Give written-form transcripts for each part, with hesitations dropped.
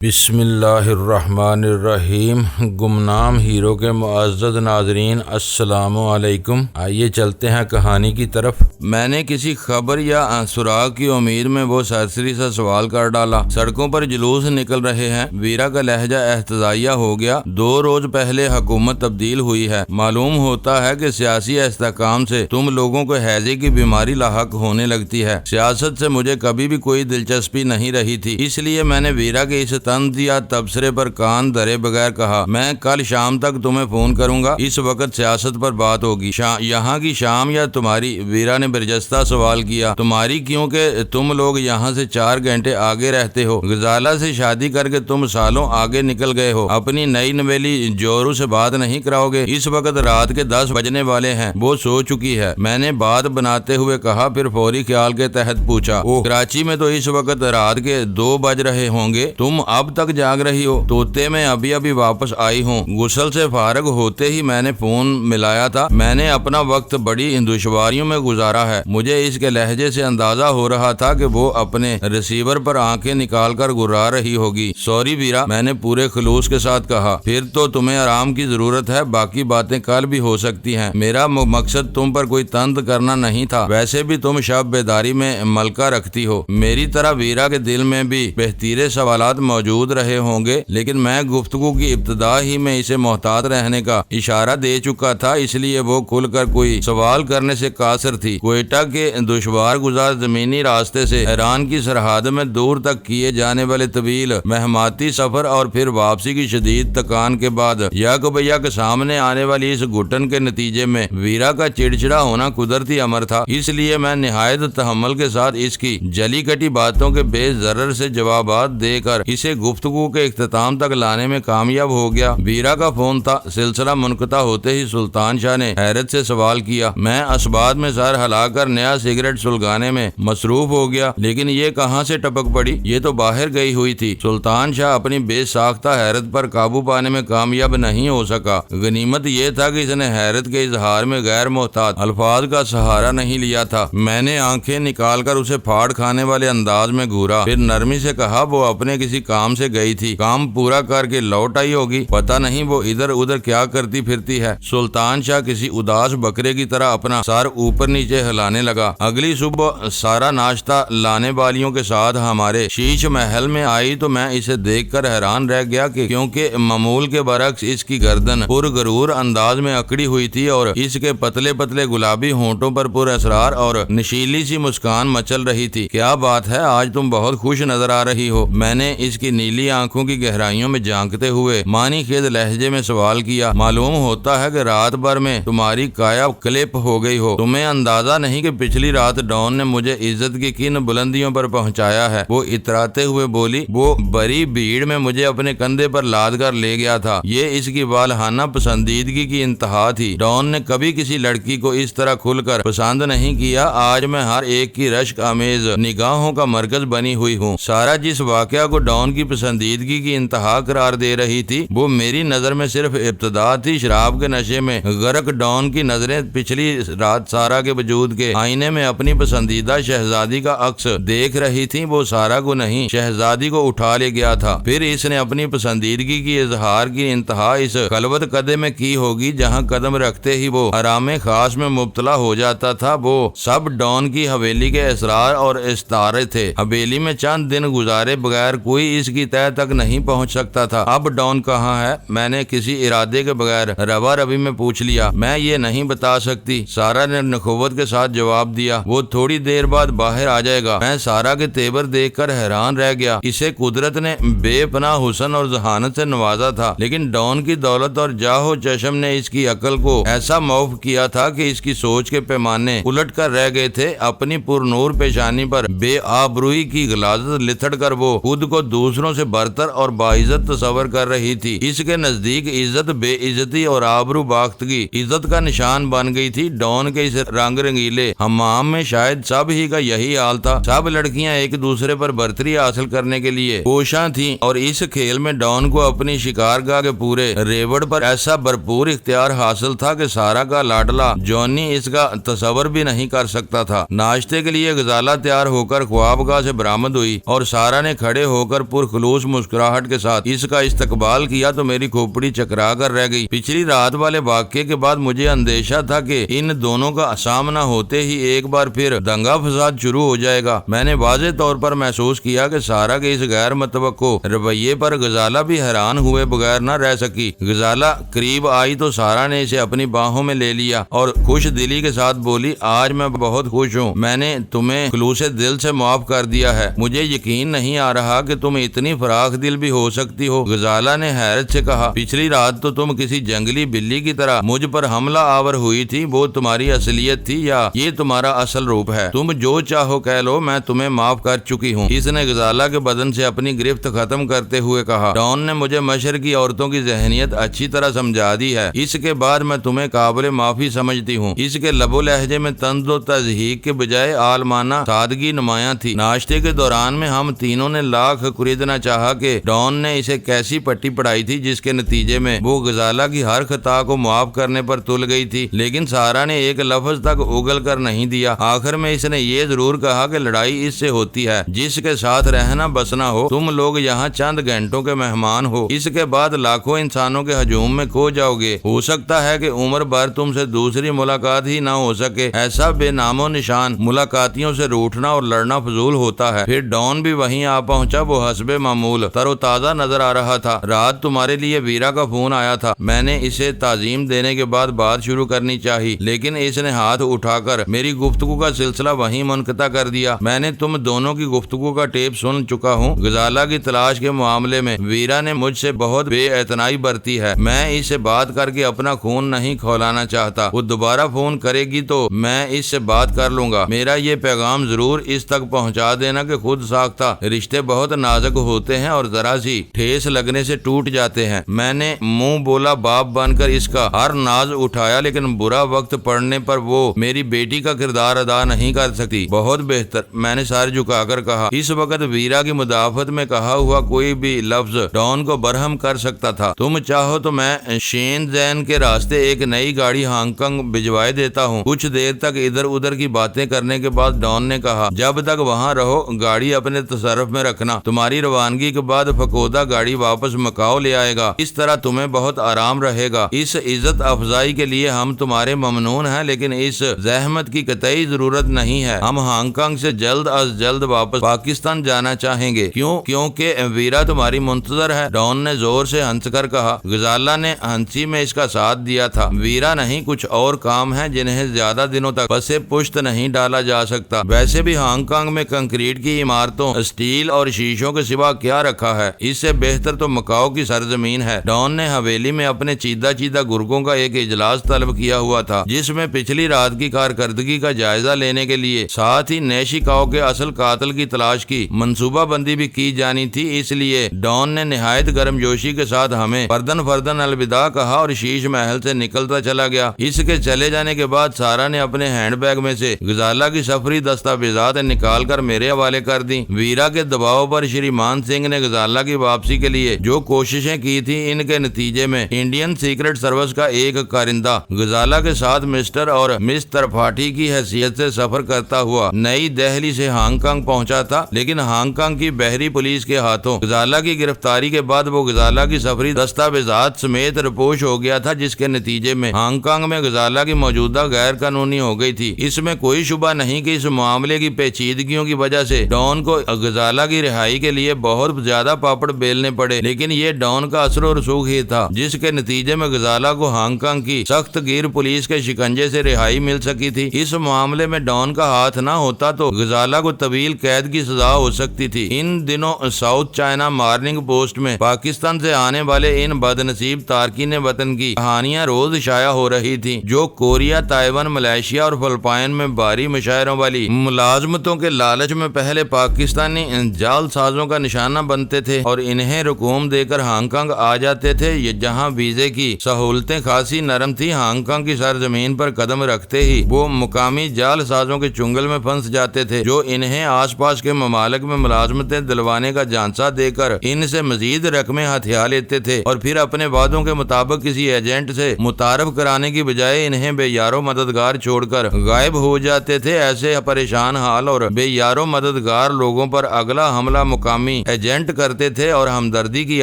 بسم اللہ الرحمن الرحیم۔ گمنام ہیرو کے معزز ناظرین السلام علیکم۔ آئیے چلتے ہیں کہانی کی طرف۔ میں نے کسی خبر یا سراغ کی امید میں وہ سرسری سا سوال کر ڈالا۔ سڑکوں پر جلوس نکل رہے ہیں۔ ویرا کا لہجہ احتجاجیہ ہو گیا۔ 2 روز پہلے حکومت تبدیل ہوئی ہے۔ معلوم ہوتا ہے کہ سیاسی استحکام سے تم لوگوں کو ہیضے کی بیماری لاحق ہونے لگتی ہے۔ سیاست سے مجھے کبھی بھی کوئی دلچسپی نہیں رہی تھی، اس لیے میں نے ویرا کے اس طنز یا تبصرے پر کان دھرے بغیر کہا، میں کل شام تک تمہیں فون کروں گا، اس وقت سیاست پر بات ہوگی۔ یہاں کی شام یا تمہاری؟ ویرا نے برجستہ سوال کیا۔ تمہاری کیونکہ تم لوگ یہاں سے 4 گھنٹے آگے رہتے ہو۔ غزالہ سے شادی کر کے تم سالوں آگے نکل گئے ہو۔ اپنی نئی نویلی جورو سے بات نہیں کراؤ گے؟ اس وقت رات کے 10 بجنے والے ہیں، وہ سو چکی ہے۔ میں نے بات بناتے ہوئے کہا، پھر فوری خیال کے تحت پوچھا، کراچی میں تو اس وقت رات کے 2 بج رہے ہوں گے، تم اب تک جاگ رہی ہو؟ توتے میں ابھی واپس آئی ہوں، غسل سے فارغ ہوتے ہی میں نے فون ملایا تھا۔ میں نے اپنا وقت بڑی دشواریوں میں گزارا ہے۔ مجھے اس کے لہجے سے اندازہ ہو رہا تھا کہ وہ اپنے ریسیور پر آنکھیں نکال کر گرا رہی ہوگی۔ سوری ویرا، میں نے پورے خلوص کے ساتھ کہا، پھر تو تمہیں آرام کی ضرورت ہے، باقی باتیں کل بھی ہو سکتی ہیں۔ میرا مقصد تم پر کوئی طنز کرنا نہیں تھا، ویسے بھی تم شب بیداری میں ملکہ رکھتی ہو۔ میری طرح ویرا کے دل میں بھی بہتیرے سوالات موجود رہے ہوں گے، لیکن میں گفتگو کی ابتدا ہی میں اسے محتاط رہنے کا اشارہ دے چکا تھا، اس لیے وہ کھل کر کوئی سوال کرنے سے قاصر تھی۔ کوئٹہ کے دشوار گزار زمینی راستے سے ایران کی سرحد میں دور تک کیے جانے والے طویل مہماتی سفر اور پھر واپسی کی شدید تکان کے بعد یک بیک سامنے آنے والی اس گھٹن کے نتیجے میں ویرا کا چڑچڑا ہونا قدرتی امر تھا، اس لیے میں نہایت تحمل کے ساتھ اس کی جلی کٹی باتوں کے بے ضرر سے جوابات دے کر اسے گفتگو کے اختتام تک لانے میں کامیاب ہو گیا۔ ویرا کا فون تھا۔ سلسلہ منقطع ہوتے ہی سلطان شاہ نے حیرت سے سوال کیا۔ میں اسباب میں سر ہلا کر نیا سگریٹ سلگانے میں مصروف ہو گیا، لیکن یہ کہاں سے ٹپک پڑی؟ یہ تو باہر گئی ہوئی تھی۔ سلطان شاہ اپنی بے ساختہ حیرت پر قابو پانے میں کامیاب نہیں ہو سکا۔ غنیمت یہ تھا کہ اس نے حیرت کے اظہار میں غیر محتاط الفاظ کا سہارا نہیں لیا تھا۔ میں نے آنکھیں نکال کر اسے پھاڑ کھانے والے انداز میں گھورا، پھر نرمی سے کہا، وہ اپنے کسی کام سے گئی تھی، کام پورا کر کے لوٹ آئی ہوگی، پتہ نہیں وہ ادھر ادھر کیا کرتی پھرتی ہے۔ سلطان شاہ کسی اداس بکرے کی طرح اپنا سر اوپر نیچے ہلانے لگا۔ اگلی صبح سارا ناشتہ لانے والیوں کے ساتھ ہمارے شیش محل میں آئی تو میں اسے دیکھ کر حیران رہ گیا کہ کیونکہ معمول کے برعکس اس کی گردن پرغرور انداز میں اکڑی ہوئی تھی اور اس کے پتلے پتلے گلابی ہونٹوں پر پر اسرار اور نشیلی سی مسکان مچل رہی تھی۔ کیا بات ہے، آج تم بہت خوش نظر آ رہی ہو؟ میں نے اس کی نیلی آنکھوں کی گہرائیوں میں جھانکتے ہوئے معنی خیز لہجے میں سوال کیا۔ معلوم ہوتا ہے کہ رات بھر میں تمہاری کایا کلپ ہو گئی ہو۔ تمہیں اندازہ نہیں کہ پچھلی رات ڈان نے مجھے عزت کی کن بلندیوں پر پہنچایا ہے۔ وہ اتراتے ہوئے بولی، وہ بڑی بھیڑ میں مجھے اپنے کندھے پر لاد کر لے گیا تھا۔ یہ اس کی والہانہ پسندیدگی کی انتہا تھی۔ ڈان نے کبھی کسی لڑکی کو اس طرح کھل کر پسند نہیں کیا۔ آج میں ہر ایک کی رشک آمیز نگاہوں کا مرکز بنی ہوئی ہوں۔ سارا جس واقعہ کو ڈان کی پسندیدگی کی انتہا قرار دے رہی تھی، وہ میری نظر میں صرف ابتدا تھی۔ شراب کے نشے میں غرق ڈان کی نظریں پچھلی رات سارا کے وجود کے آئینے میں اپنی پسندیدہ شہزادی کا عکس دیکھ رہی تھی۔ وہ سارا کو نہیں، شہزادی کو اٹھا لے گیا تھا۔ پھر اس نے اپنی پسندیدگی کی اظہار کی انتہا اس خلوت قدے میں کی ہوگی جہاں قدم رکھتے ہی وہ آرام خاص میں مبتلا ہو جاتا تھا۔ وہ سب ڈان کی حویلی کے اسرار اور استارے تھے۔ حویلی میں چند دن گزارے بغیر کوئی اس کی تہہ تک نہیں پہنچ سکتا تھا۔ اب ڈان کہاں ہے؟ میں نے کسی ارادے کے بغیر روا روی میں پوچھ لیا۔ میں یہ نہیں بتا سکتی، سارا نے نخوت کے ساتھ جواب دیا۔ وہ تھوڑی دیر بعد باہر آ جائے گا۔ میں سارا کے تیور دیکھ کر حیران رہ گیا۔ اسے قدرت نے بے پناہ حسن اور ذہانت سے نوازا تھا، لیکن ڈان کی دولت اور جاہ و چشم نے اس کی عقل کو ایسا معاف کیا تھا کہ اس کی سوچ کے پیمانے الٹ کر رہ گئے تھے۔ اپنی پرنور پیشانی پر بے آبروئی کی غلاظت لتھڑ کر وہ خود کو دوسروں سے برتر اور باعزت تصور کر رہی تھی۔ اس کے نزدیک عزت بے عزتی اور آبرو باختگی عزت کا نشان بن گئی تھی۔ ڈان کے اس رنگ رنگیلے حمام میں شاید سب ہی کا یہی حال تھا۔ سب لڑکیاں ایک دوسرے پر برتری حاصل کرنے کے لیے کوشاں تھیں اور اس کھیل میں ڈان کو اپنی شکارگاہ کے پورے ریوڑ پر ایسا بھرپور اختیار حاصل تھا کہ سارا کا لاڈلا جونی اس کا تصور بھی نہیں کر سکتا تھا۔ ناشتے کے لیے غزالہ تیار ہو کر خوابگاہ سے برآمد ہوئی اور سارا نے کھڑے ہو کر پر خلوص مسکراہٹ کے ساتھ اس کا استقبال کیا تو میری کھوپڑی چکرا کر رہ گئی۔ پچھلی رات والے واقعے کے بعد مجھے اندیشہ تھا کہ ان دونوں کا سامنا ہوتے ہی ایک بار پھر دنگا فساد شروع ہو جائے گا۔ میں نے واضح طور پر محسوس کیا کہ سارا کے اس غیر متوقع رویے پر غزالہ بھی حیران ہوئے بغیر نہ رہ سکی۔ غزالہ قریب آئی تو سارا نے اسے اپنی باہوں میں لے لیا اور خوش دلی کے ساتھ بولی، آج میں بہت خوش ہوں، میں نے تمہیں خلوص دل سے معاف کر دیا ہے۔ مجھے یقین نہیں آ رہا کہ تم اتنی فراخ دل بھی ہو سکتی ہو۔ غزالہ نے حیرت سے کہا، پچھلی رات تو تم کسی جنگلی بلی کی طرح مجھ پر حملہ آور ہوئی تھی، وہ تمہاری اصلیت تھی یا یہ تمہارا اصل روپ ہے؟ تم جو چاہو کہہ لو، میں تمہیں معاف کر چکی ہوں۔ اس نے غزالہ کے بدن سے اپنی گرفت ختم کرتے ہوئے کہا، ڈان نے مجھے مشرقی عورتوں کی ذہنیت اچھی طرح سمجھا دی ہے، اس کے بعد میں تمہیں قابل معافی سمجھتی ہوں۔ اس کے لب و لہجے میں طنز و تضحیک کے بجائے عالمانہ سادگی نمایاں تھی۔ ناشتے کے دوران میں ہم تینوں نے لاکھ خریدنا چاہا کہ ڈان نے اسے کیسی پٹی پڑھائی تھی جس کے نتیجے میں وہ غزالہ کی ہر خطا کو معاف کرنے پر تل گئی تھی، لیکن سارا نے ایک لفظ تک اگل کر نہیں دیا۔ آخر میں اس نے یہ ضرور کہا کہ لڑائی اس سے ہوتی ہے جس کے ساتھ رہنا بسنا ہو، تم لوگ یہاں چند گھنٹوں کے مہمان ہو، اس کے بعد لاکھوں انسانوں کے ہجوم میں کھو جاؤ گے، ہو سکتا ہے کہ عمر بھر تم سے دوسری ملاقات ہی نہ ہو سکے۔ ایسا بے نام و نشان ملاقاتیوں سے روٹنا اور لڑنا فضول ہوتا ہے۔ پھر ڈان بھی وہیں آ پہنچا، وہ حسب معمول تر و تازہ نظر آ رہا تھا۔ رات تمہارے لیے ویرا کا فون آیا تھا، میں نے اسے تعظیم دینے کے بعد بات شروع کرنی چاہی، لیکن اس نے ہاتھ اٹھا کر میری گفتگو کا سلسلہ وہیں منقطع کر دیا۔ میں نے تم دونوں کی گفتگو کا ٹیپ سن چکا ہوں۔ غزالہ کی تلاش کے معاملے میں ویرا نے مجھ سے بہت بے اعتنائی برتی ہے، میں اس سے بات کر کے اپنا خون نہیں کھولانا چاہتا۔ وہ دوبارہ فون کرے گی تو میں اس سے بات کر لوں گا۔ میرا یہ پیغام ضرور اس تک پہنچا دینا کہ خود ساختہ رشتے بہت نازک ہوتے ہیں اور ذرا سی ٹھیس لگنے سے ٹوٹ جاتے ہیں۔ میں نے منہ بولا باپ بن کر اس کا ہر ناز اٹھایا، لیکن برا وقت پڑنے پر وہ میری بیٹی کا کردار ادا نہیں کر سکتی۔ بہت بہتر، میں نے سر جھکا کر کہا۔ اس وقت ویرا کی مدافعت میں کہا ہوا کوئی بھی لفظ ڈان کو برہم کر سکتا تھا۔ تم چاہو تو میں شین زین کے راستے ایک نئی گاڑی ہانگ کانگ بھجوائے دیتا ہوں۔ کچھ دیر تک ادھر ادھر کی باتیں کرنے کے بعد ڈان نے کہا، جب تک وہاں رہو گاڑی اپنے تصرف میں رکھنا، تمہاری روانگی کے بعد فکودہ گاڑی واپس مکاؤ لے آئے گا، اس طرح تمہیں بہت آرام رہے گا۔ اس عزت افزائی کے لیے ہم تمہارے ممنون ہیں، لیکن اس زحمت کی قطعی ضرورت نہیں ہے۔ ہم ہانگ کانگ سے جلد از جلد واپس پاکستان جانا چاہیں گے۔ کیونکہ ویرا تمہاری منتظر ہے، ڈان نے زور سے ہنس کر کہا۔ غزالہ نے ہنسی میں اس کا ساتھ دیا تھا۔ ویرا نہیں، کچھ اور کام ہیں جنہیں زیادہ دنوں تک پسے پشت نہیں ڈالا جا سکتا۔ ویسے بھی ہانگ کانگ میں کنکریٹ کی عمارتوں، اسٹیل اور شیشوں کے سوا کیا رکھا ہے؟ اس سے بہتر تو مکاؤ کی سرزمین ہے۔ ڈان نے حویلی میں اپنے چیدہ گرگوں کا ایک اجلاس طلب کیا ہوا تھا، جس میں پچھلی رات کی کارکردگی کا جائزہ لینے کے لیے ساتھ ہی نیشیکاؤ کے اصل قاتل کی تلاش کی منصوبہ بندی بھی کی جانی تھی۔ اس لیے ڈان نے نہایت گرم جوشی کے ساتھ ہمیں فردن الوداع کہا اور شیش محل سے نکلتا چلا گیا۔ اس کے چلے جانے کے بعد سارا نے اپنے ہینڈ بیگ میں سے غزالہ کی سفری دستاویزات نکال کر میرے حوالے کر دی۔ ویرا کے دباؤ پر شریمان سنگھ نے غزالہ کی واپسی کے لیے جو کوششیں کی تھی، ان کے نتیجے میں انڈین سیکرٹ سروس کا ایک کارندہ غزالہ کے ساتھ مسٹر اور مس ترپاٹھی کی حیثیت سے سفر کرتا ہوا نئی دہلی سے ہانگ کانگ پہنچا تھا، لیکن ہانگ کانگ کی بحری پولیس کے ہاتھوں غزالہ کی گرفتاری کے بعد وہ غزالہ کی سفری دستاویزات سمیت رپوش ہو گیا تھا، جس کے نتیجے میں ہانگ کانگ میں غزالہ کی موجودہ غیر قانونی ہو گئی تھی۔ اس میں کوئی شبہ نہیں کہ اس معاملے کی پیچیدگیوں کی وجہ سے ڈان کو غزالہ کی رہائی کے لیے بہت زیادہ پاپڑ بیلنے پڑے، لیکن یہ ڈان کا اثر و رسوخ ہی تھا، جس کے نتیجے میں غزالہ کو ہانگ کانگ کی سخت گیر پولیس کے شکنجے سے رہائی مل سکی تھی۔ اس معاملے میں ڈان کا ہاتھ نہ ہوتا تو غزالہ کو طویل قید کی سزا ہو سکتی تھی۔ ان دنوں ساؤتھ چائنا مارننگ پوسٹ میں پاکستان سے آنے والے ان بد نصیب تارکین وطن کی کہانیاں روز شائع ہو رہی تھی، جو کوریا، تائیوان، ملائیشیا اور فلپائن میں بھاری مشاہروں والی ملازمتوں کے لالچ میں پہلے پاکستانی جال سازوں کا نشانہ بنتے تھے اور انہیں رقوم دے کر ہانگ کانگ آ جاتے تھے، جہاں ویزے کی سہولتیں خاصی نرم تھی۔ ہانگ کانگ کی سرزمین پر قدم رکھتے ہی وہ مقامی جال سازوں کے چنگل میں پھنس جاتے تھے، جو انہیں آس پاس کے ممالک میں ملازمتیں دلوانے کا جھانسا دے کر ان سے مزید رقمیں ہتھیا لیتے تھے اور پھر اپنے وعدوں کے مطابق کسی ایجنٹ سے متعارف کرانے کی بجائے انہیں بے یارو مددگار چھوڑ کر غائب ہو جاتے تھے۔ ایسے پریشان حال اور بے یارو مددگار لوگوں پر اگلا حملہ مقامی مقامی ایجنٹ کرتے تھے اور ہمدردی کی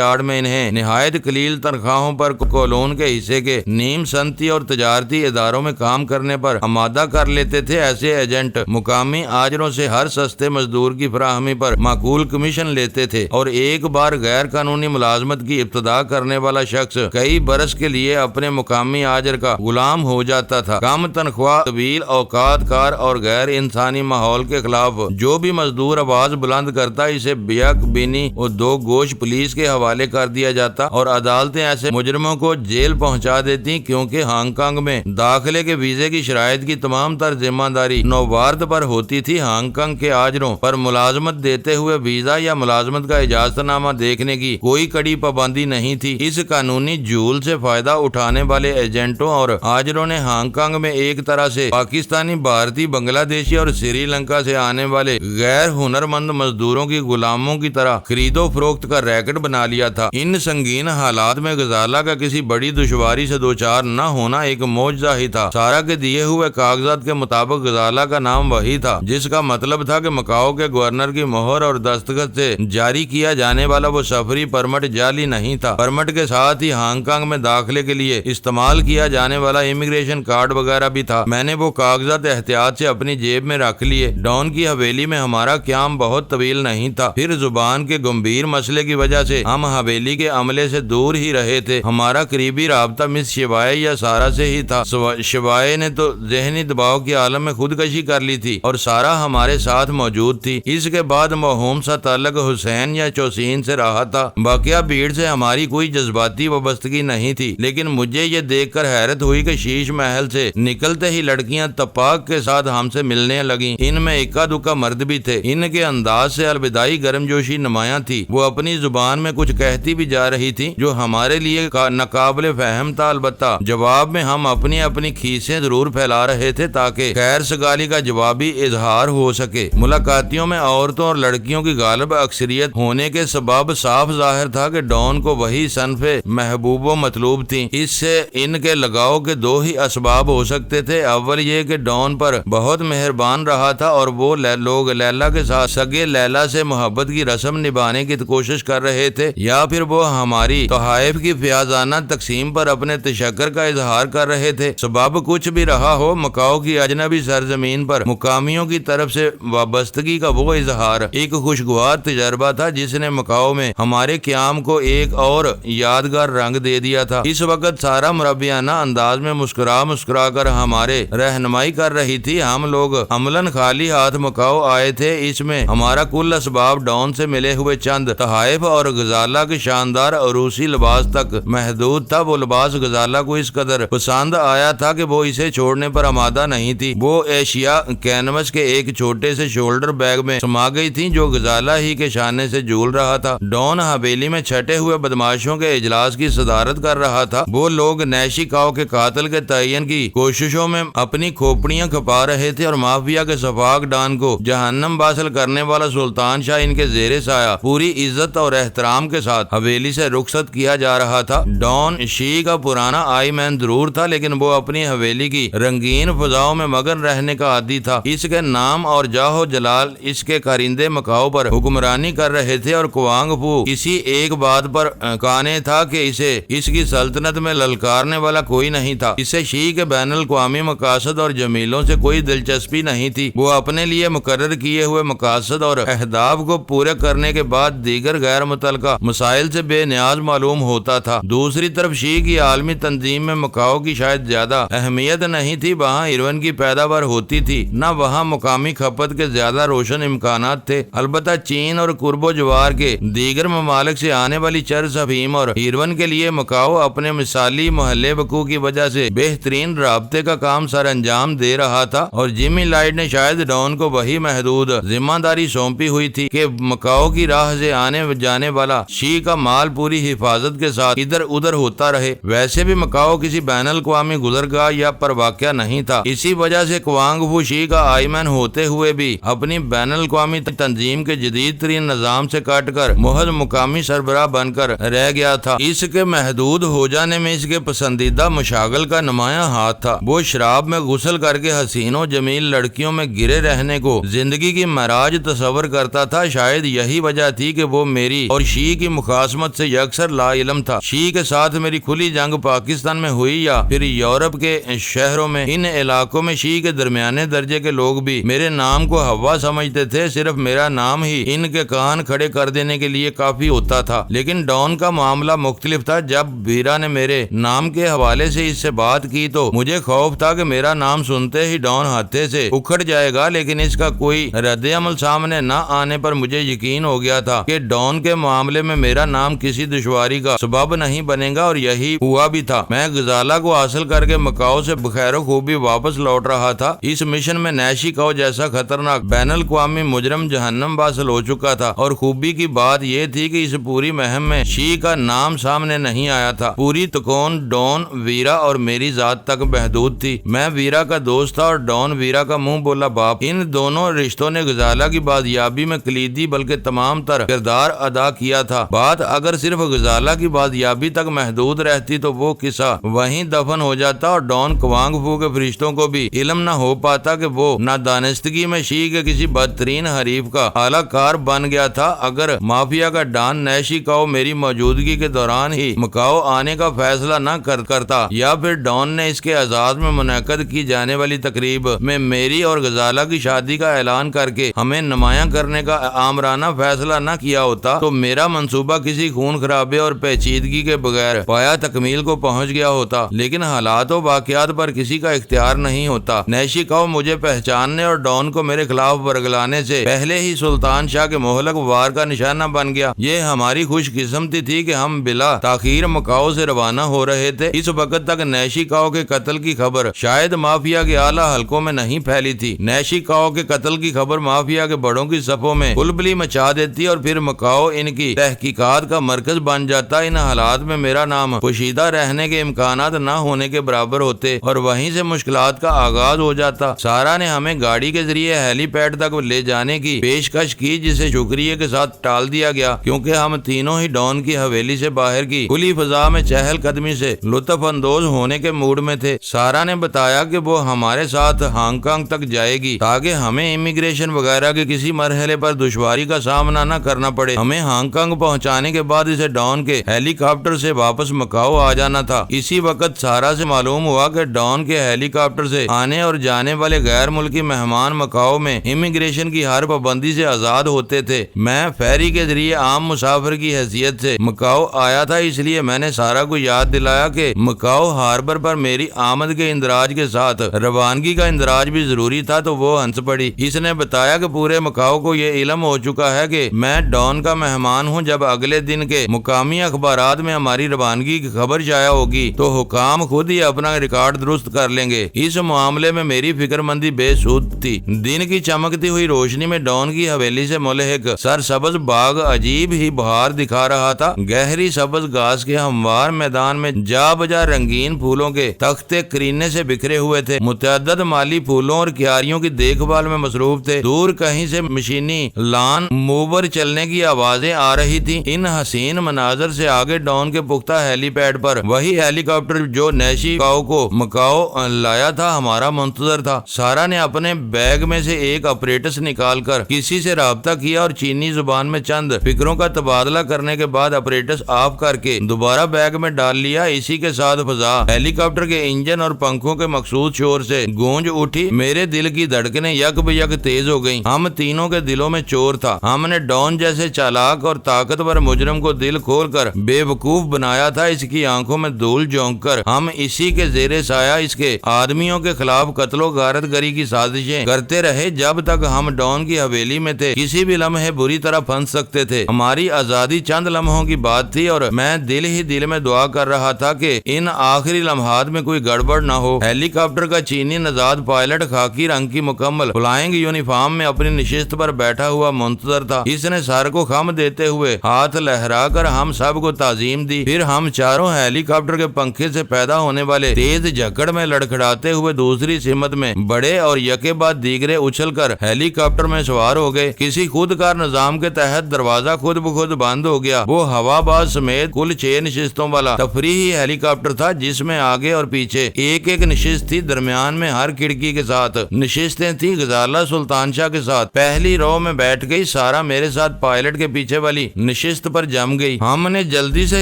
آڑ میں انہیں نہایت قلیل تنخواہوں پر کولون کے حصے کے نیم صنعتی اور تجارتی اداروں میں کام کرنے پر آمادہ کر لیتے تھے۔ ایسے ایجنٹ مقامی آجروں سے ہر سستے مزدور کی فراہمی پر معقول کمیشن لیتے تھے، اور ایک بار غیر قانونی ملازمت کی ابتدا کرنے والا شخص کئی برس کے لیے اپنے مقامی آجر کا غلام ہو جاتا تھا۔ کم تنخواہ، طویل اوقات کار اور غیر انسانی ماحول کے خلاف جو بھی مزدور آواز بلند کرتا اسے بیک بینی اور دو گوش پولیس کے حوالے کر دیا جاتا، اور عدالتیں ایسے مجرموں کو جیل پہنچا دیتی، کیونکہ ہانگ کانگ میں داخلے کے ویزے کی شرائط کی تمام تر ذمہ داری نوبارد پر ہوتی تھی۔ ہانگ کانگ کے آجروں پر ملازمت دیتے ہوئے ویزا یا ملازمت کا اجازت نامہ دیکھنے کی کوئی کڑی پابندی نہیں تھی۔ اس قانونی جھول سے فائدہ اٹھانے والے ایجنٹوں اور آجروں نے ہانگ کانگ میں ایک طرح سے پاکستانی، بھارتی، بنگلہ دیشی اور سری لنکا سے آنے والے غیر ہنرمند مزدوروں کی غلاموں کی طرح خرید و فروخت کا ریکٹ بنا لیا تھا۔ ان سنگین حالات میں غزالہ کا کسی بڑی دشواری سے دوچار نہ ہونا ایک معجزہ ہی تھا۔ سارا کے دیے ہوئے کاغذات کے مطابق غزالہ کا نام وہی تھا جس کا مطلب تھا کہ مکاؤ کے گورنر کی مہر اور دستخط سے جاری کیا جانے والا وہ سفری پرمٹ جعلی نہیں تھا۔ پرمٹ کے ساتھ ہی ہانگ کانگ میں داخلے کے لیے استعمال کیا جانے والا امیگریشن کارڈ وغیرہ بھی تھا۔ میں نے وہ کاغذات احتیاط سے اپنی جیب میں رکھ لیے۔ ڈان کی حویلی میں ہمارا قیام بہت طویل نہیں تھا، پھر زبان کے گمبھیر مسئلے کی وجہ سے ہم حویلی کے عملے سے دور ہی رہے تھے۔ ہمارا قریبی رابطہ مس شیوائے یا سارا سے ہی تھا۔ شیوائے نے تو ذہنی دباؤ کے عالم میں خودکشی کر لی تھی اور سارا ہمارے ساتھ موجود تھی۔ اس کے بعد موہوم سا تعلق حسین یا چوسین سے رہا تھا۔ باقیہ بھیڑ سے ہماری کوئی جذباتی وابستگی نہیں تھی، لیکن مجھے یہ دیکھ کر حیرت ہوئی کہ شیش محل سے نکلتے ہی لڑکیاں تپاک کے ساتھ ہم سے ملنے لگیں۔ ان میں اکا دکا مرد بھی تھے۔ ان کے انداز سے الوداعی گرمجوشی نمایاں تھی۔ وہ اپنی زبان میں کچھ کہتی بھی جا رہی تھی جو ہمارے لیے ناقابل فہم تھا، البتہ جواب میں ہم اپنی کھیسیں ضرور پھیلا رہے تھے تاکہ خیر سگالی کا جوابی اظہار ہو سکے۔ ملاقاتیوں میں عورتوں اور لڑکیوں کی غالب اکثریت ہونے کے سبب صاف ظاہر تھا کہ ڈان کو وہی صنف محبوب و مطلوب تھی۔ اس سے ان کے لگاؤ کے دو ہی اسباب ہو سکتے تھے۔ اول یہ کہ ڈان پر بہت مہربان رہا تھا اور وہ لوگ لیلا کے ساتھ سگے لیلا سے محبت کی رسم نبھانے کی کوشش کر رہے تھے، یا پھر وہ ہماری تحائف کی فیاضانہ تقسیم پر اپنے تشکر کا اظہار کر رہے تھے۔ سبب کچھ بھی رہا ہو، مکاؤ کی اجنبی سرزمین پر مقامیوں کی طرف سے وابستگی کا وہ اظہار ایک خوشگوار تجربہ تھا جس نے مکاؤ میں ہمارے قیام کو ایک اور یادگار رنگ دے دیا تھا۔ اس وقت سارا مربیانہ انداز میں مسکرا کر ہمارے رہنمائی کر رہی تھی۔ ہم لوگ عملاً خالی ہاتھ مکاؤ آئے تھے۔ اس میں ہمارا کل اسباب ڈان سے ملے ہوئے چند تحائف اور غزالہ کے شاندار عروسی لباس تک محدود تھا۔ وہ لباس غزالہ کو اس قدر پسند آیا تھا کہ وہ اسے چھوڑنے پر آمادہ نہیں تھی۔ وہ ایشیا کینوس کے ایک چھوٹے سے شولڈر بیگ میں سما گئی تھی جو غزالہ ہی کے شانے سے جھول رہا تھا۔ ڈان حویلی میں چھٹے ہوئے بدماشوں کے اجلاس کی صدارت کر رہا تھا۔ وہ لوگ نیشی کاؤ کے قاتل کے تعین کی کوششوں میں اپنی کھوپڑیاں کھپا رہے تھے اور مافیا کے سفاک ڈان کو جہنم واصل کرنے والا سلطان شاہ ان کے زیر سایہ پوری عزت اور احترام کے ساتھ حویلی سے رخصت کیا جا رہا تھا۔ ڈان شی کا پرانا آئی مین ضرور تھا، لیکن وہ اپنی حویلی کی رنگین فضاؤں میں مگن رہنے کا عادی تھا۔ اس کے نام اور جاہ و جلال اس کے کارندے مکاؤ پر حکمرانی کر رہے تھے، اور کوانگ فو اسی ایک بات پر قانع تھا کہ اسے اس کی سلطنت میں للکارنے والا کوئی نہیں تھا۔ اسے شی کے بین الاقوامی مقاصد اور جمیلوں سے کوئی دلچسپی نہیں تھی۔ وہ اپنے لیے مقرر کیے ہوئے مقاصد اور اہداف کو پورے کرنے کے بعد دیگر غیر متعلقہ مسائل سے بے نیاز معلوم ہوتا تھا۔ دوسری طرف شی کی عالمی تنظیم میں مکاؤ کی شاید زیادہ اہمیت نہیں تھی۔ وہاں ہیروئن کی پیداوار ہوتی تھی، نہ وہاں مقامی کھپت کے زیادہ روشن امکانات تھے۔ البتہ چین اور قرب و جوار کے دیگر ممالک سے آنے والی چرس افہیم اور ہیروئن کے لیے مکاؤ اپنے مثالی محلے وقوع کی وجہ سے بہترین رابطے کا کام سر انجام دے رہا تھا، اور جیمی لائٹ نے شاید ڈان کو وہی محدود ذمہ داری سونپی ہوئی تھی کہ مکاؤ کی راہ سے آنے جانے والا شی کا مال پوری حفاظت کے ساتھ ادھر ادھر ہوتا رہے۔ ویسے بھی مکاؤ کسی بین الاقوامی گزرگاہ یا پر واقع نہیں تھا۔ اسی وجہ سے کوانگ فو شی کا آئی مین ہوتے ہوئے بھی اپنی بین الاقوامی تنظیم کے جدید ترین نظام سے کٹ کر محض مقامی سربراہ بن کر رہ گیا تھا۔ اس کے محدود ہو جانے میں اس کے پسندیدہ مشاغل کا نمایاں ہاتھ تھا۔ وہ شراب میں غسل کر کے حسین و جمیل لڑکیوں میں گرے رہنے کو زندگی کی معراج تصور کرتا تھا۔ شاید یہی وجہ تھی کہ وہ میری اور شیعہ کی مخاصمت سے یکسر لا علم تھا۔ شیعہ کے ساتھ میری کھلی جنگ پاکستان میں ہوئی یا پھر یورپ کے شہروں میں، ان علاقوں میں شیعہ کے درمیانے درجے کے لوگ بھی میرے نام کو ہوا سمجھتے تھے۔ صرف میرا نام ہی ان کے کان کھڑے کر دینے کے لیے کافی ہوتا تھا۔ لیکن ڈان کا معاملہ مختلف تھا۔ جب ویرا نے میرے نام کے حوالے سے اس سے بات کی تو مجھے خوف تھا کہ میرا نام سنتے ہی ڈان ہاتھے سے اکھڑ جائے گا، لیکن اس کا کوئی رد عمل سامنے نہ آنے پر مجھے یقین ہو گیا تھا کہ ڈان کے معاملے میں میرا نام کسی دشواری کا سبب نہیں بنے گا، اور یہی ہوا بھی تھا۔ میں غزالہ کو حاصل کر کے مکاؤ سے بخیر و خوبی واپس لوٹ رہا تھا۔ اس مشن میں نیشی کاؤ جیسا خطرناک بین الاقوامی مجرم جہنم واصل ہو چکا تھا، اور خوبی کی بات یہ تھی کہ اس پوری مہم میں شیعہ کا نام سامنے نہیں آیا تھا۔ پوری تکون ڈان، ویرا اور میری ذات تک محدود تھی۔ میں ویرا کا دوست تھا اور ڈان ویرا کا منہ بولا باپ۔ ان دونوں رشتوں نے غزالہ کی بازیابی میں کلیدی بلکہ تمام تر کردار ادا کیا تھا۔ بات اگر صرف غزالہ کی بازیابی تک محدود رہتی تو وہ قصہ وہیں دفن ہو جاتا، اور ڈان کوانگ فو کے فرشتوں کو بھی علم نہ ہو پاتا کہ وہ نادانستگی میں شیعہ کے کسی بدترین حریف کا اعلی کار بن گیا تھا۔ اگر مافیا کا ڈان نیشی کاؤ میری موجودگی کے دوران ہی مکاؤ آنے کا فیصلہ نہ کرتا، یا پھر ڈان نے اس کے اعزاز میں منعقد کی جانے والی تقریب میں میری اور غزالہ کی شادی کا اعلان کر کے ہمیں نمایاں کرنے کا آمرانہ فیصلہ نہ کیا ہوتا، تو میرا منصوبہ کسی خون خرابے اور پیچیدگی کے بغیر پایا تکمیل کو پہنچ گیا ہوتا۔ لیکن حالات و واقعات پر کسی کا اختیار نہیں ہوتا۔ نیشی کاؤ مجھے پہچاننے اور ڈان کو میرے خلاف برگلانے سے پہلے ہی سلطان شاہ کے مہلک وار کا نشانہ بن گیا۔ یہ ہماری خوش قسمتی تھی کہ ہم بلا تاخیر مکاؤ سے روانہ ہو رہے تھے۔ اس وقت تک نیشی کاؤ کے قتل کی خبر شاید مافیا کے اعلیٰ حلقوں میں نہیں پھیلی تھی۔ نیشی کاؤ کے قتل کی خبر مافیا کے بڑوں کی صفوں میں کھلبلی مچا دیتی اور پھر مکاؤ ان کی تحقیقات کا مرکز بن جاتا۔ ان حالات میں میرا نام پوشیدہ رہنے کے امکانات نہ ہونے کے برابر ہوتے اور وہیں سے مشکلات کا آغاز ہو جاتا۔ سارا نے ہمیں گاڑی کے ذریعے ہیلی پیڈ تک لے جانے کی پیشکش کی، جسے شکریہ کے ساتھ ٹال دیا گیا کیونکہ ہم تینوں ہی ڈان کی حویلی سے باہر کی کھلی فضا میں چہل قدمی سے لطف اندوز ہونے کے موڈ میں تھے۔ سارا نے بتایا کہ وہ ہمارے ساتھ ہانگ کانگ تک جائے گی تاکہ ہمیں امیگریشن وغیرہ کے کسی مرحلے پر دشواری کا سامنا نہ کرنا پڑے۔ ہمیں ہانگ کانگ پہنچانے کے بعد اسے ڈان کے ہیلی کاپٹر سے واپس مکاؤ آ جانا تھا۔ اسی وقت سارا سے معلوم ہوا کہ ڈان کے ہیلی کاپٹر سے آنے اور جانے والے غیر ملکی مہمان مکاؤ میں امیگریشن کی ہر پابندی سے آزاد ہوتے تھے۔ میں فیری کے ذریعے عام مسافر کی حیثیت سے مکاؤ آیا تھا، اس لیے میں نے سارا کو یاد دلایا کہ مکاؤ ہاربر پر میری آمد کے اندراج کے ساتھ روانگی کا اندراج بھی ضروری تھا، تو وہ ہنس پڑی۔ اس نے بتایا کہ پورے مکاؤ کو یہ علم ہو چکا ہے کہ میں ڈان کا مہمان ہوں۔ جب اگلے دن کے مقامی اخبارات میں ہماری روانگی کی خبر شائع ہوگی تو حکام خود ہی اپنا ریکارڈ درست کر لیں گے۔ اس معاملے میں میری فکر مندی بے سود تھی۔ دن کی چمکتی ہوئی روشنی میں ڈان کی حویلی سے ملحق سرسبز باغ عجیب ہی بہار دکھا رہا تھا۔ گہری سبز گھاس کے ہموار میدان میں جا بجا رنگین پھولوں کے تختے کرینے سے بکھرے ہوئے تھے۔ متعدد مالی پھولوں اور کیاریوں کی دیکھ بھال میں مصروف تھے۔ دور کہیں سے مشینی لان موور چلنے کی آوازیں آ رہی تھیں۔ ان حسین مناظر سے آگے ڈان کے پختہ ہیلی پیڈ پر وہی ہیلی کاپٹر جو نیشی کاؤ کو مکاؤ لایا تھا ہمارا منتظر تھا۔ سارا نے اپنے بیگ میں سے ایک اپریٹس نکال کر کسی سے رابطہ کیا اور چینی زبان میں چند فکروں کا تبادلہ کرنے کے بعد اپریٹس آف کر کے دوبارہ بیگ میں ڈال لیا۔ اسی کے ساتھ فضا ہیلی کاپٹر کے انجن اور پنکھوں کے مخصوص شور سے گونج اٹھی۔ میرے دل کی دھڑکنیں یک بہ یک تیز ہو گئیں۔ ہم تینوں کے دلوں میں چور تھا۔ ہم نے ڈان جیسے چالاک اور طاقتور مجرم کو دل کھول کر بے وقوف بنایا تھا۔ اس کی آنکھوں میں دھول جھونک کر ہم اسی کے زیر سایہ اس کے آدمیوں کے خلاف قتل و غارت گری کی سازشیں کرتے رہے جب تک ہم ڈان کی حویلی میں تھے۔ کسی بھی لمحے بری طرح پھنس سکتے تھے۔ ہماری آزادی چند لمحوں کی بات تھی اور میں دل ہی دل میں دعا کر رہا تھا کہ ان آخری لمحات میں کوئی گڑبڑ نہ ہو۔ ہیلی کاپٹر کا چینی نژاد پائلٹ خاکی رنگ کی مکمل فلائنگ یونیفارم میں اپنی نشست پر بیٹھا ہوا منتظر تھا۔ اس نے سر کو خم دیتے ہوئے ہاتھ لہرا کر ہم سب کو تعظیم دی۔ پھر ہم چاروں ہیلی کاپٹر کے پنکھے سے پیدا ہونے والے تیز جھکڑ میں لڑکھڑاتے ہوئے دوسری سمت میں بڑے اور یکے بعد دیگرے اچھل کر ہیلی کاپٹر میں سوار ہو گئے۔ کسی خودکار نظام کے تحت دروازہ خود بخود بند ہو گیا۔ وہ ہوا باز سمیت کل 6 نشستوں والا تفریحی ہیلی کاپٹر تھا، جس میں آگے اور پیچھے ایک ایک نشست تھی۔ درمیان میں ہر کھڑکی کے ساتھ نشستیں تھیں۔ غزالہ سلطان شاہ کے ساتھ پہلی رو میں بیٹھ گئی۔ سارا سارا میرے ساتھ پائلٹ کے پیچھے والی نشست پر جم گئی۔ ہم نے جلدی سے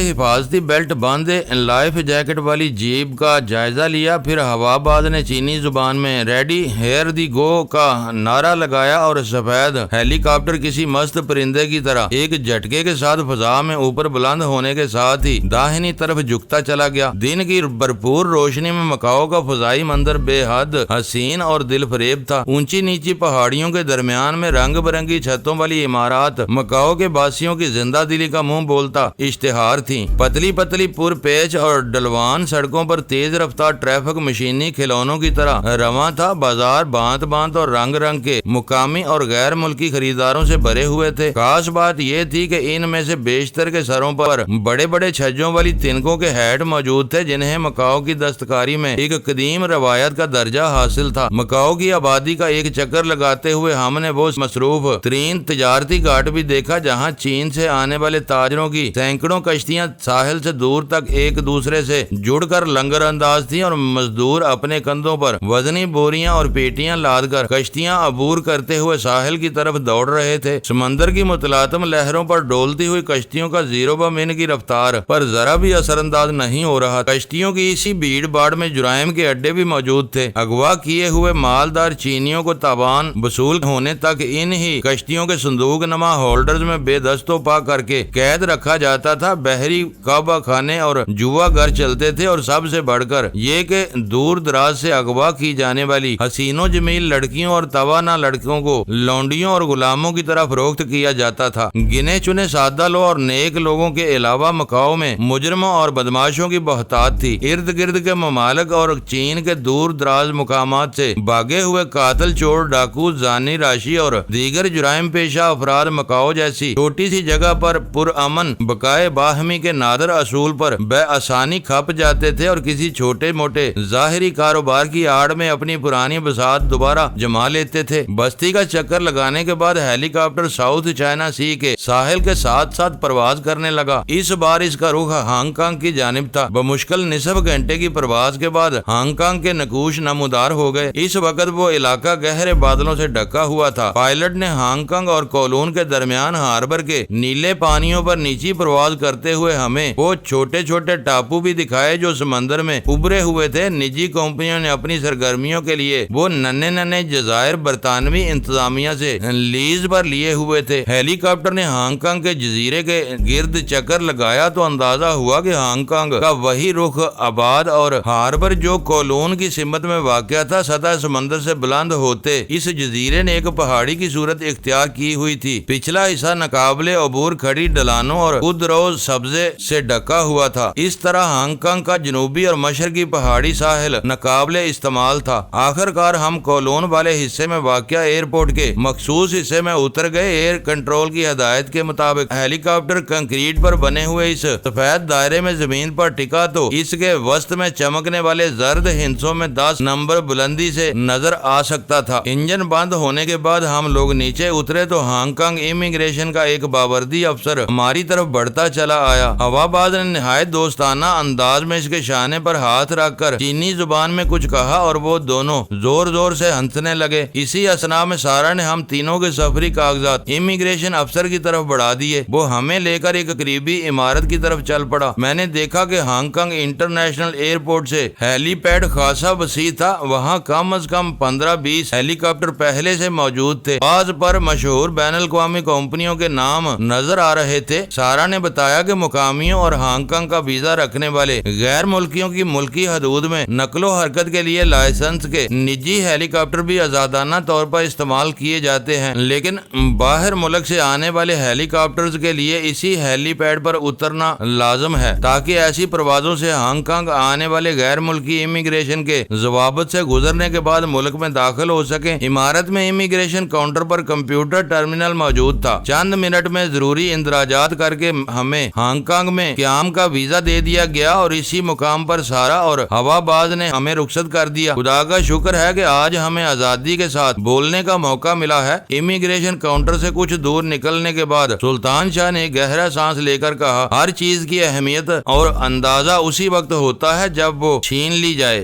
حفاظتی بیلٹ باندھے، لائف جیکٹ والی جیپ کا جائزہ لیا، پھر ہوا باز نے چینی زبان میں ریڈی ہیئر دی گو کا نعرہ لگایا اور سفید ہیلی کاپٹر کسی مست پرندے کی طرح ایک جھٹکے کے ساتھ فضا میں اوپر بلند ہونے کے ساتھ ہی داہنی طرف جھکتا چلا گیا۔ دن کی بھرپور روشنی میں مکاؤ کا فضائی منظر بے حد حسین اور دل فریب تھا۔ اونچی نیچی پہاڑیوں کے درمیان میں رنگ برنگی چھتوں والی عمارات مکاؤ کے باسیوں کی زندہ دلی کا منہ بولتا اشتہار تھی۔ پتلی پتلی پر پیچ اور ڈلوان سڑکوں پر تیز رفتار ٹریفک مشینی کھلونوں کی طرح رواں تھا۔ بازار بانت بانت اور رنگ رنگ کے مقامی اور غیر ملکی خریداروں سے بھرے ہوئے تھے۔ خاص بات یہ تھی کہ ان میں سے بیشتر کے سروں پر بڑے بڑے چھجوں والی تنکوں کے ہیٹ موجود تھے، جنہیں مکاؤ کی دستکاری میں ایک قدیم روایت کا درجہ حاصل تھا۔ مکاؤ کی آبادی کا ایک چکر لگاتے ہوئے ہم نے وہ مصروف ترین تجارتی گھاٹ بھی دیکھا جہاں چین سے آنے والے تاجروں کی سینکڑوں کشتیاں ساحل سے دور تک ایک دوسرے سے جڑ کر لنگر انداز تھیں اور مزدور اپنے کندھوں پر وزنی بوریاں اور پیٹیاں لاد کر کشتیاں عبور کرتے ہوئے ساحل کی طرف دوڑ رہے تھے۔ سمندر کی متلاطم لہروں پر ڈولتی ہوئی کشتیوں کا 0/min کی رفتار پر ذرا بھی اثر انداز نہیں ہو رہا۔ کشتیوں کی اسی بھیڑ باڑ میں جرائم کے اڈے بھی موجود تھے۔ اغوا کیے ہوئے مالدار چینیوں کو تاوان وصول ہونے تک ان ہی کشتیوں کے صندوق نما ہولڈرز میں بے دست و پا کر کے قید رکھا جاتا تھا۔ بحری کعبہ خانے اور جوا گھر چلتے تھے اور سب سے بڑھ کر یہ کہ دور دراز سے اغوا کی جانے والی حسین و جمیل لڑکیوں اور توانا لڑکوں کو لونڈیوں اور غلاموں کی طرف فروخت کیا جاتا تھا۔ گنے چنے سادہ لو اور نیک لوگوں کے علاوہ مکاؤ میں مجرموں اور بدماشوں کی بہتات تھی۔ ارد گرد کے ممالک اور چین کے دور دراز مقامات سے بھاگے ہوئے قاتل، چور، ڈاکو، زانی، راشی اور دیگر جرائم پیشہ افراد مکاؤ جیسی چھوٹی سی جگہ پر پرامن بقائے باہمی کے نادر اصول پر بے آسانی کھپ جاتے تھے اور کسی چھوٹے موٹے ظاہری کاروبار کی آڑ میں اپنی پرانی بساط دوبارہ جما لیتے تھے۔ بستی کا چکر لگانے کے بعد ہیلی کاپٹر ساؤتھ چائنا سی کے ساحل کے ساتھ ساتھ پرواز کرنے لگا۔ اس بار اس کا رخ ہانگ کانگ کی جانب تھا۔ بمشکل نصف گھنٹے کی پرواز کے بعد ہانگ کانگ کے نقوش نمودار ہو گئے۔ اس وقت وہ علاقہ گہرے بادلوں سے ڈھکا ہوا تھا۔ پائلٹ نے ہانگ کانگ اور کولون کے درمیان ہاربر کے نیلے پانیوں پر نیچی پرواز کرتے ہوئے ہمیں وہ چھوٹے چھوٹے ٹاپو بھی دکھائے جو سمندر میں ابھرے ہوئے تھے۔ نجی کمپنیوں نے اپنی سرگرمیوں کے لیے وہ ننھے جزائر برطانوی انتظامیہ سے لیز پر لیے ہوئے تھے۔ ہیلی کاپٹر نے ہانگ کانگ کے جزیرے کے گرد چکر لگایا تو اندازہ ہوا کہ ہانگ کانگ کا وہی رخ آباد اور ہاربر جو کولون کی سمت میں واقع تھا سطح سمندر سے بلند ہوتے اس جزیرے نے ایک پہاڑی کی صورت اختیار کی ہوئی تھی۔ پچھلا حصہ ناقابل عبور کھڑی ڈلانوں اور خود روز سبزے سے ڈھکا ہوا تھا۔ اس طرح ہانگ کانگ کا جنوبی اور مشرقی پہاڑی ساحل ناقابل استعمال تھا۔ آخر کار ہم کولون والے حصے میں واقع ایئرپورٹ کے مخصوص حصے میں اتر گئے۔ ایئر کنٹرول کی ہدایت کے مطابق ہیلی کاپٹر کنکریٹ پر بنے ہوئے اس سفید دائرے میں زمین پر ٹکا تو اس کے وسط میں چمکنے والے زرد ہندسوں میں 10 نمبر بلندی سے نظر آ سکتا تھا۔ انجن بند ہونے کے بعد ہم لوگ نیچے اترے تو ہانگ کانگ امیگریشن کا ایک باوردی افسر ہماری طرف بڑھتا چلا آیا۔ ہوا باز نے نہایت دوستانہ انداز میں اس کے شانے پر ہاتھ رکھ کر چینی زبان میں کچھ کہا اور وہ دونوں زور زور سے ہنسنے لگے۔ اسی اثنا میں سارا نے ہم تینوں کے سفری کاغذات امیگریشن افسر کی طرف بڑھا دیے۔ وہ ہمیں لے کر ایک قریبی عمارت کی طرف چل پڑا۔ میں نے دیکھا کہ ہانگ کانگ انٹرنیشنل ایئرپورٹ سے ہیلی پیڈ خاصا وسیع تھا۔ وہاں کم از کم 15-20 ہیلی کاپٹر پہلے سے موجود تھے۔ بعض پر مشہور بین الاقوامی کمپنیوں کے نام نظر آ رہے تھے۔ سارا نے بتایا کہ مقامیوں اور ہانگ کانگ کا ویزا رکھنے والے غیر ملکیوں کی ملکی حدود میں نقل و حرکت کے لیے لائسنس کے نجی ہیلی کاپٹر بھی آزادانہ طور پر استعمال کیے جاتے ہیں، لیکن باہر ملک سے آنے والے ہیلی کاپٹرز کے لیے اسی ہیلی پیڈ پر اترنا لازم ہے تاکہ ایسی پروازوں سے ہانگ کانگ آنے والے غیر ملکی امیگریشن کے ضوابط سے گزرنے کے بعد ملک میں داخل ہو سکیں۔ عمارت میں امیگریشن کاؤنٹر پر کمپیوٹر ٹرمینل موجود تھا۔ چند منٹ میں ضروری اندراجات کر کے ہمیں ہانگ کانگ میں قیام کا ویزا دے دیا گیا اور اسی مقام پر سارا اور ہوا باز نے ہمیں رخصت کر دیا۔ خدا کا شکر ہے کہ آج ہمیں آزادی کے ساتھ بولنے کا موقع ملا ہے۔ امیگریشن کاؤنٹر سے کچھ دور نکلنے کے بعد سلطان شاہ نے گہرا سانس لے کر کہا، ہر چیز کی اہمیت اور اندازہ اسی وقت ہوتا ہے جب وہ چھین لی جائے۔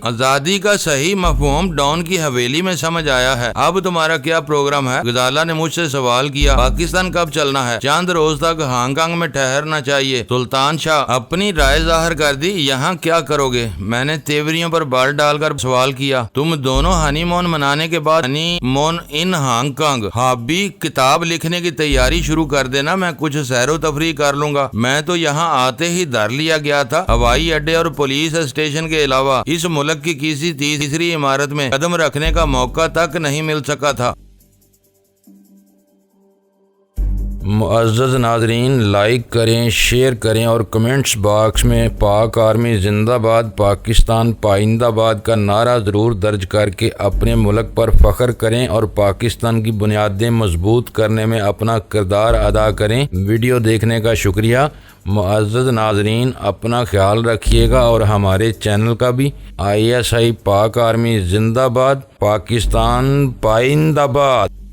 آزادی کا صحیح مفہوم ڈان کی حویلی میں سمجھ آیا ہے۔ اب تمہارا کیا پروگرام ہے؟ غزالہ نے مجھ سے سوال کیا پاکستان کب چلنا ہے، چند روز تک ہانگ کانگ میں ٹھہرنا چاہیے۔ سلطان شاہ اپنی رائے ظاہر کر دی، یہاں کیا کرو گے؟ میں نے تیوریوں پر بال ڈال کر سوال کیا، تم دونوں ہنی مون منانے کے بعد ہنی مون ان ہانگ کانگ، ہابی کتاب لکھنے کی تیاری شروع کر دینا، میں کچھ سیر و تفریح کر لوں گا۔ میں تو یہاں آتے ہی دھر لیا گیا تھا، ہوائی اڈے اور پولیس اسٹیشن کے علاوہ اس ملک کی کسی تیسری عمارت میں قدم رکھنے کا موقع تک نہیں مل سکا تھا۔ معزز ناظرین، لائک کریں، شیئر کریں اور کمنٹس باکس میں پاک آرمی زندہ باد، پاکستان پائندہ باد کا نعرہ ضرور درج کر کے اپنے ملک پر فخر کریں اور پاکستان کی بنیادیں مضبوط کرنے میں اپنا کردار ادا کریں۔ ویڈیو دیکھنے کا شکریہ۔ معزز ناظرین، اپنا خیال رکھیے گا اور ہمارے چینل کا بھی۔ ISI پاک آرمی زندہ باد، پاکستان پائندہ باد۔